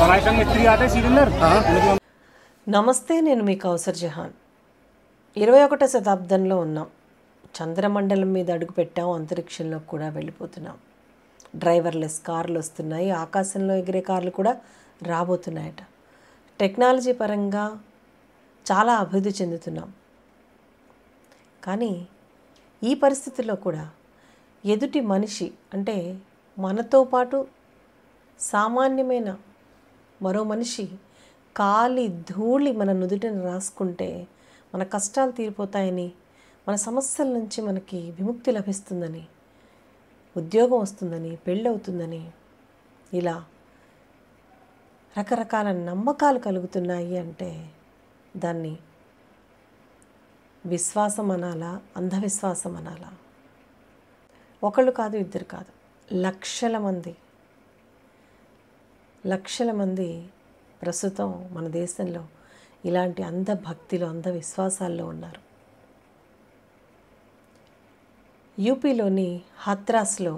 हमारे संग मिस्त्री आते हैं सिकंदर। నమస్తే, నేను మీ కౌసర్ జహాన్. 21వ శతాబ్దంలో ఉన్నాం. చంద్రమండలం మీద అడుగు పెట్టాం, అంతరిక్షంలో కూడా వెళ్ళిపోతున్నాం. డ్రైవర్లెస్ కార్లు వస్తున్నాయి, ఆకాశంలో ఎగిరే కార్లు కూడా రాబోతున్నాయట. టెక్నాలజీ పరంగా చాలా అభివృద్ధి చెందుతున్నాం. కానీ ఈ పరిస్థితుల్లో కూడా ఎదుటి మనిషి అంటే మనతో పాటు సామాన్యమైన మరో మనిషి కాలి ధూళి మన నుదుటిని రాసుకుంటే మన కష్టాలు తీరిపోతాయని, మన సమస్యల నుంచి మనకి విముక్తి లభిస్తుందని, ఉద్యోగం వస్తుందని, పెళ్ళవుతుందని, ఇలా రకరకాల నమ్మకాలు కలుగుతున్నాయి అంటే దాన్ని విశ్వాసం అనాలా, అంధవిశ్వాసం అనాలా? ఒకళ్ళు కాదు, ఇద్దరు కాదు, లక్షల మంది ప్రస్తుతం మన దేశంలో ఇలాంటి అంధభక్తిలో, అంధవిశ్వాసాల్లో ఉన్నారు. యూపీలోని హత్రాస్లో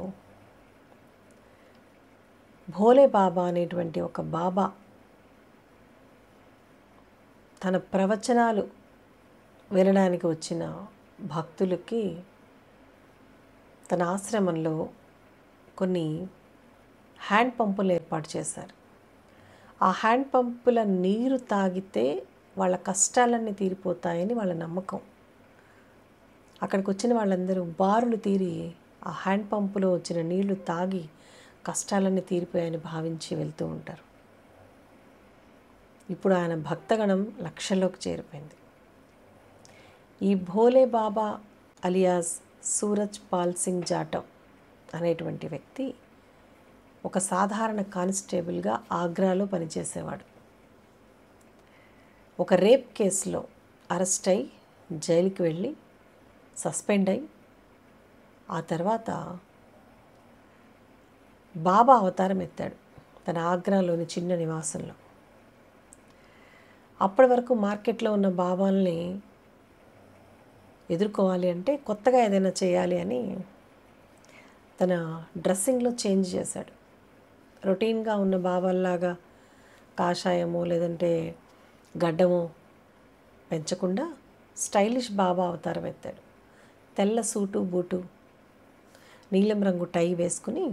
భోలే బాబా అనేటువంటి ఒక బాబా తన ప్రవచనాలు వినడానికి వచ్చిన భక్తులకి తన ఆశ్రమంలో కొన్ని హ్యాండ్ పంపులు ఏర్పాటు చేశారు. ఆ హ్యాండ్ పంపుల నీరు తాగితే వాళ్ళ కష్టాలన్నీ తీరిపోతాయని వాళ్ళ నమ్మకం. అక్కడికి వచ్చిన వాళ్ళందరూ బారులు తీరి ఆ హ్యాండ్ పంపులో వచ్చిన నీళ్లు తాగి కష్టాలన్నీ తీరిపోయాయని భావించి వెళ్తూ ఉంటారు. ఇప్పుడు ఆయన భక్తగణం లక్షల్లోకి చేరిపోయింది. ఈ భోలే బాబా అలియాస్ సూరజ్ పాల్ సింగ్ జాటవ్ అనేటువంటి వ్యక్తి ఒక సాధారణ కానిస్టేబుల్గా ఆగ్రాలో పనిచేసేవాడు. ఒక రేప్ కేసులో అరెస్ట్ అయి జైలుకి వెళ్ళి సస్పెండ్ అయి ఆ తర్వాత బాబా అవతారం ఎత్తాడు తన ఆగ్రాలోని చిన్న నివాసంలో. అప్పటి వరకు మార్కెట్లో ఉన్న బాబాల్ని ఎదుర్కోవాలి అంటే కొత్తగా ఏదైనా చేయాలి అని తన డ్రెస్సింగ్లో చేంజ్ చేశాడు. రొటీన్గా ఉన్న బాబాల్లాగా కాషాయమో లేదంటే గడ్డమో పెంచకుండా స్టైలిష్ బాబా అవతారం ఎత్తాడు. తెల్ల సూటు బూటు, నీలం రంగు టై వేసుకుని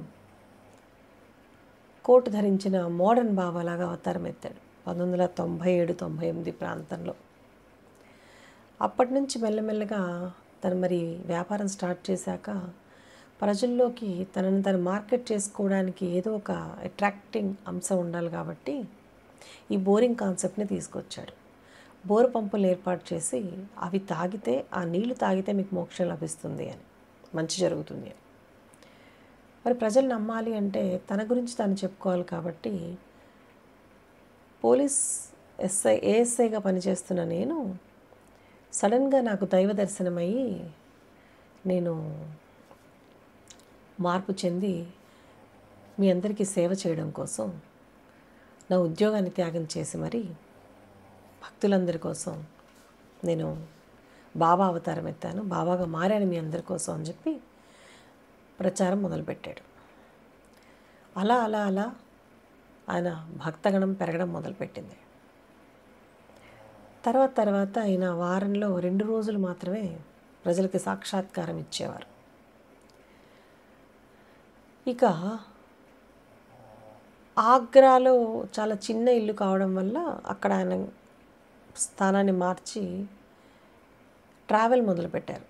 కోటు ధరించిన మోడర్న్ బాబాలాగా అవతారం ఎత్తాడు 1997-98 ప్రాంతంలో. అప్పటి నుంచి మెల్లమెల్లగా తను మరి వ్యాపారం స్టార్ట్ చేశాక ప్రజల్లోకి తనని తను మార్కెట్ చేసుకోవడానికి ఏదో ఒక అట్రాక్టింగ్ అంశం ఉండాలి కాబట్టి ఈ బోరింగ్ కాన్సెప్ట్ని తీసుకొచ్చాడు. బోరు పంపులు ఏర్పాటు చేసి అవి తాగితే, ఆ నీళ్లు తాగితే మీకు మోక్షం లభిస్తుంది అని, మంచి జరుగుతుంది అని. మరి ప్రజలు నమ్మాలి అంటే తన గురించి తను చెప్పుకోవాలి కాబట్టి పోలీస్ ఏఎస్ఐగా పనిచేస్తున్న నేను సడన్గా నాకు దైవ దర్శనమయ్యి నేను మార్పు చెంది మీ అందరికీ సేవ చేయడం కోసం నా ఉద్యోగాన్ని త్యాగం చేసి మరి భక్తులందరి కోసం నేను బాబా అవతారం ఎత్తాను, బాబాగా మారాను మీ అందరి కోసం అని చెప్పి ప్రచారం మొదలుపెట్టాడు. అలా అలా అలా ఆయన భక్తగణం పెరగడం మొదలుపెట్టింది. తర్వాత ఆయన వారంలో 2 రోజులు మాత్రమే ప్రజలకి సాక్షాత్కారం ఇచ్చేవారు. ఇక ఆగ్రాలో చాలా చిన్న ఇల్లు కావడం వల్ల అక్కడ ఆయన స్థానాన్ని మార్చి ట్రావెల్ మొదలుపెట్టారు.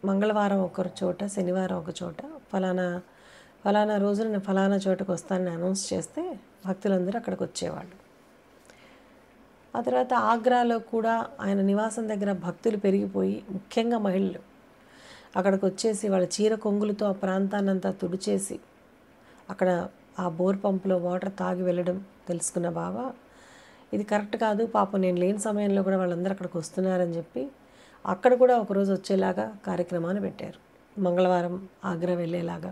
మంగళవారం ఒక చోట, శనివారం ఒక చోట, ఫలానా రోజున నేను ఫలానా చోటకు వస్తానని అనౌన్స్ చేస్తే భక్తులందరూ అక్కడికి వచ్చేవాళ్ళు. ఆ తర్వాత ఆగ్రాలో కూడా ఆయన నివాసం దగ్గర భక్తులు పెరిగిపోయి, ముఖ్యంగా మహిళలు అక్కడికి వచ్చేసి వాళ్ళ చీర కొంగులతో ఆ ప్రాంతాన్నంతా తుడిచేసి అక్కడ ఆ బోర్ పంపులో వాటర్ తాగి వెళ్ళడం తెలుసుకున్న బాబా ఇది కరెక్ట్ కాదు, పాపం నేను లేని సమయంలో కూడా వాళ్ళందరూ అక్కడికి వస్తున్నారని చెప్పి అక్కడ కూడా ఒకరోజు వచ్చేలాగా కార్యక్రమాన్ని పెట్టారు. మంగళవారం ఆగ్రా వెళ్ళేలాగా,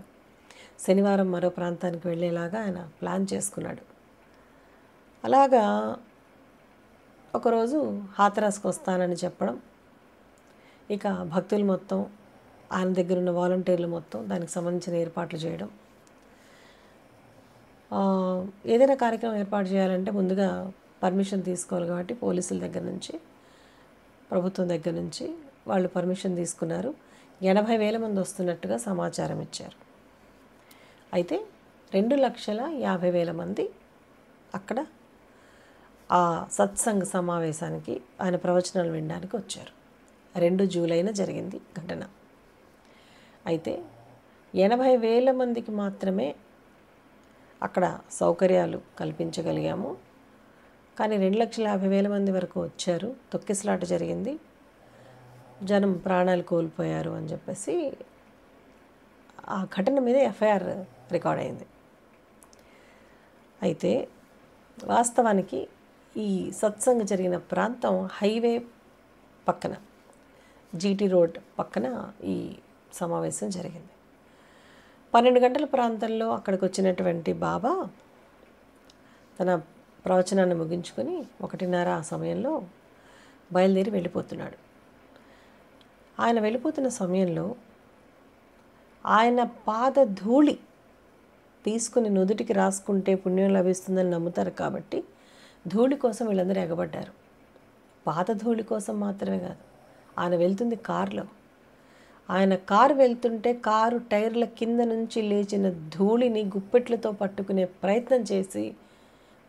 శనివారం మరో ప్రాంతానికి వెళ్ళేలాగా ఆయన ప్లాన్ చేసుకున్నాడు. అలాగా ఒకరోజు హాథరాస్కి వస్తానని చెప్పడం, ఇక భక్తులు మొత్తం, ఆయన దగ్గర ఉన్న వాలంటీర్లు మొత్తం దానికి సంబంధించిన ఏర్పాట్లు చేయడం, ఏదైనా కార్యక్రమం ఏర్పాటు చేయాలంటే ముందుగా పర్మిషన్ తీసుకోవాలి కాబట్టి పోలీసుల దగ్గర నుంచి, ప్రభుత్వం దగ్గర నుంచి వాళ్ళు పర్మిషన్ తీసుకున్నారు. 80,000 మంది వస్తున్నట్టుగా సమాచారం ఇచ్చారు. అయితే 2,50,000 మంది అక్కడ ఆ సత్సంగ్ సమావేశానికి ఆయన ప్రవచనాలు వినడానికి వచ్చారు. 2 జూలైన జరిగింది ఘటన. అయితే 80,000 మందికి మాత్రమే అక్కడ సౌకర్యాలు కల్పించగలిగాము. కానీ 2,50,000 మంది వరకు వచ్చారు. తొక్కిసలాట జరిగింది, జనం ప్రాణాలు కోల్పోయారు అని చెప్పేసి ఆ ఘటన మీద ఎఫ్ఐఆర్ రికార్డ్ అయింది. అయితే వాస్తవానికి ఈ సత్సంగ్ జరిగిన ప్రాంతం హైవే పక్కన, జీటీ రోడ్ పక్కన ఈ సమావేశం జరిగింది. 12 గంటల ప్రాంతంలో అక్కడికి వచ్చినటువంటి బాబా తన ప్రవచనాన్ని ముగించుకొని 1:30 ఆ సమయంలో బయలుదేరి వెళ్ళిపోతున్నాడు. ఆయన వెళ్ళిపోతున్న సమయంలో ఆయన పాద ధూళి తీసుకుని నుదుటికి రాసుకుంటే పుణ్యం లభిస్తుందని నమ్ముతారు కాబట్టి ధూళి కోసం వీళ్ళందరూ ఎగబడ్డారు. పాద ధూళి కోసం మాత్రమే కాదు, ఆయన వెళ్తుంది కారులో. ఆయన కారు వెళ్తుంటే కారు టైర్ల కింద నుంచి లేచిన ధూళిని గుప్పెట్లతో పట్టుకునే ప్రయత్నం చేసి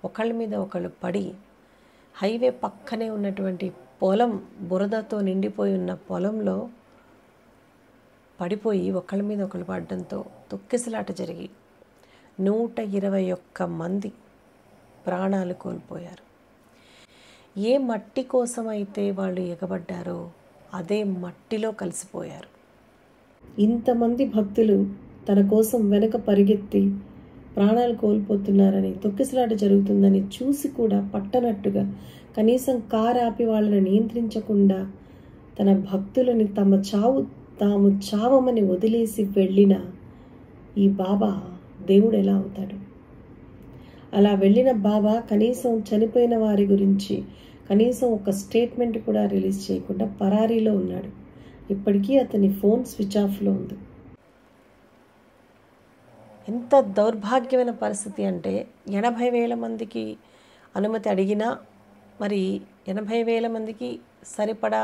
ఒకళ్ళ మీద ఒకళ్ళు పడి హైవే పక్కనే ఉన్నటువంటి పొలం, బురదతో నిండిపోయి ఉన్న పొలంలో పడిపోయి ఒకళ్ళ మీద ఒకళ్ళు పడడంతో తొక్కిసలాట జరిగి 121 మంది ప్రాణాలు కోల్పోయారు. ఏ మట్టి కోసం అయితే వాళ్ళు ఎగబడ్డారో అదే మట్టిలో కలిసిపోయారు. ఇంతమంది భక్తులు తన కోసం వెనక పరిగెత్తి ప్రాణాలు కోల్పోతున్నారని, తొక్కిసలాట జరుగుతుందని చూసి కూడా పట్టనట్టుగా కనీసం కారు ఆపి వాళ్ళని నియంత్రించకుండా తన భక్తులని తాము చావమని వదిలేసి వెళ్ళిన ఈ బాబా దేవుడు ఎలా అవుతాడు? అలా వెళ్ళిన బాబా కనీసం చనిపోయిన వారి గురించి కనీసం ఒక స్టేట్మెంట్ కూడా రిలీజ్ చేయకుండా పరారీలో ఉన్నాడు. ఇప్పటికీ అతని ఫోన్ స్విచ్ ఆఫ్లో ఉంది. ఎంత దౌర్భాగ్యమైన పరిస్థితి అంటే 80,000 మందికి అనుమతి అడిగినా మరి 80,000 మందికి సరిపడా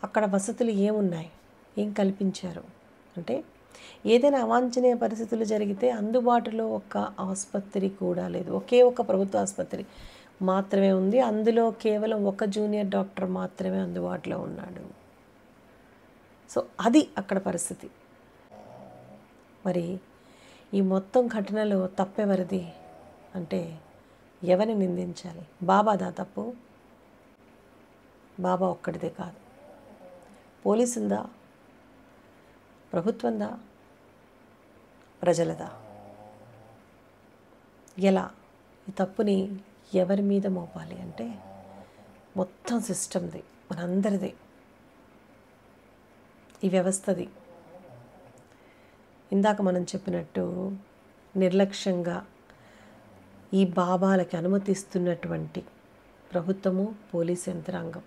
అక్కడ వసతులు ఏమున్నాయి, ఏం కల్పించారు అంటే ఏదైనా అవాంఛనీయ పరిస్థితులు జరిగితే అందుబాటులో ఒక ఆసుపత్రి కూడా లేదు. ఒకే ఒక ప్రభుత్వ ఆసుపత్రి మాత్రమే ఉంది. అందులో కేవలం ఒక జూనియర్ డాక్టర్ మాత్రమే అందుబాటులో ఉన్నాడు. సో అది అక్కడ పరిస్థితి. మరి ఈ మొత్తం ఘటనలో తప్పెవరిది అంటే ఎవరిని నిందించాలి? బాబాదా తప్పు? బాబా ఒక్కడిదే కాదు. పోలీసులదా, ప్రభుత్వందా, ప్రజలదా? ఎలా ఈ తప్పుని ఎవరి మీద మోపాలి అంటే మొత్తం సిస్టమ్ది, మనందరిది, ఈ వ్యవస్థది. ఇందాక మనం చెప్పినట్టు నిర్లక్ష్యంగా ఈ బాబాలకి అనుమతిస్తున్నటువంటి ప్రభుత్వము, పోలీస్ యంత్రాంగం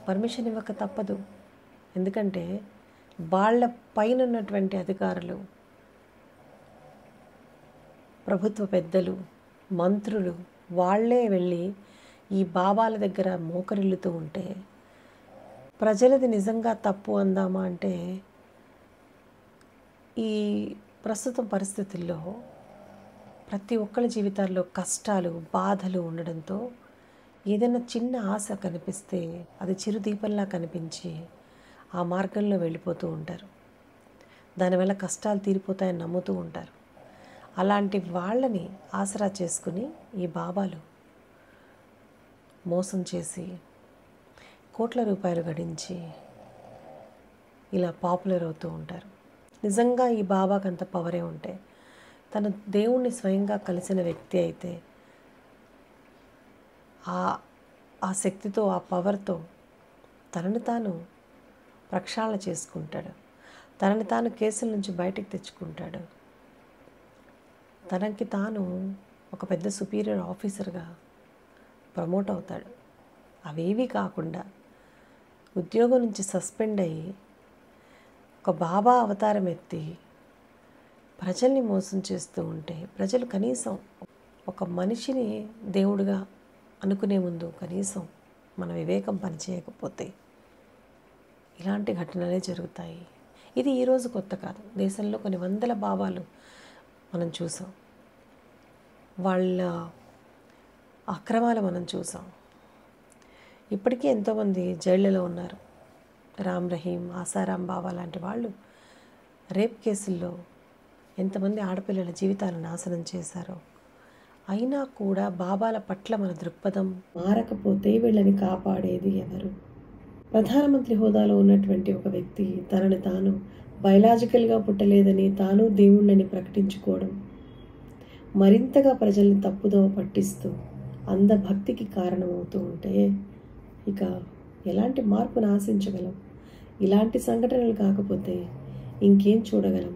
పర్మిషన్ ఇవ్వక తప్పదు. ఎందుకంటే వాళ్ళ పైన ఉన్నటువంటి అధికారులు, ప్రభుత్వ పెద్దలు, మంత్రులు వాళ్ళే వెళ్ళి ఈ బాబాల దగ్గర మోకరిల్లుతూ ఉంటే ప్రజలది నిజంగా తప్పు అందామా అంటే ఈ ప్రస్తుతం పరిస్థితుల్లో ప్రతి ఒక్కరి జీవితాల్లో కష్టాలు, బాధలు ఉండడంతో ఏదైనా చిన్న ఆశ కనిపిస్తే అది చిరుదీపంలా కనిపించి ఆ మార్గంలో వెళ్ళిపోతూ ఉంటారు. దానివల్ల కష్టాలు తీరిపోతాయని నమ్ముతూ ఉంటారు. అలాంటి వాళ్ళని ఆసరా చేసుకుని ఈ బాబాలు మోసం చేసి కోట్ల రూపాయలు గడించి ఇలా పాపులర్ అవుతూ ఉంటారు. నిజంగా ఈ బాబాకి అంత పవరే ఉంటే, తను దేవుణ్ణి స్వయంగా కలిసిన వ్యక్తి అయితే ఆ శక్తితో, ఆ పవర్తో తనని తాను ప్రక్షాళన చేసుకుంటాడు. తనని తాను కేసుల నుంచి బయటికి తెచ్చుకుంటాడు. తనకి తాను ఒక పెద్ద సుపీరియర్ ఆఫీసర్గా ప్రమోట్ అవుతాడు. అవేవి కాకుండా ఉద్యోగం నుంచి సస్పెండ్ అయ్యి ఒక బాబా అవతారం ఎత్తి ప్రజల్ని మోసం చేస్తూ ఉంటే ప్రజలు కనీసం ఒక మనిషిని దేవుడిగా అనుకునే ముందు కనీసం మన వివేకం పనిచేయకపోతే ఇలాంటి ఘటనలే జరుగుతాయి. ఇది ఈరోజు కొత్త కాదు. దేశంలో కొన్ని వందల భావాలు మనం చూసాం, వాళ్ళ అక్రమాలు మనం చూసాం. ఇప్పటికీ ఎంతోమంది జైళ్ళలో ఉన్నారు. రామ్ రహీం, ఆసారాం బావా లాంటి వాళ్ళు రేప్ కేసుల్లో ఎంతమంది ఆడపిల్లల జీవితాలను నాశనం చేశారో. అయినా కూడా బాబాల పట్ల మన దృక్పథం మారకపోతే వీళ్ళని కాపాడేది ఎవరు? ప్రధానమంత్రి హోదాలో ఉన్నటువంటి ఒక వ్యక్తి తనని తాను బయలాజికల్గా పుట్టలేదని, తాను దేవుణ్ణని ప్రకటించుకోవడం మరింతగా ప్రజల్ని తప్పుదోవ పట్టిస్తూ అంధభక్తికి కారణమవుతూ ఉంటే ఇక ఎలాంటి మార్పును ఆశించగలం? ఇలాంటి సంఘటనలు కాకపోతే ఇంకేం చూడగలం?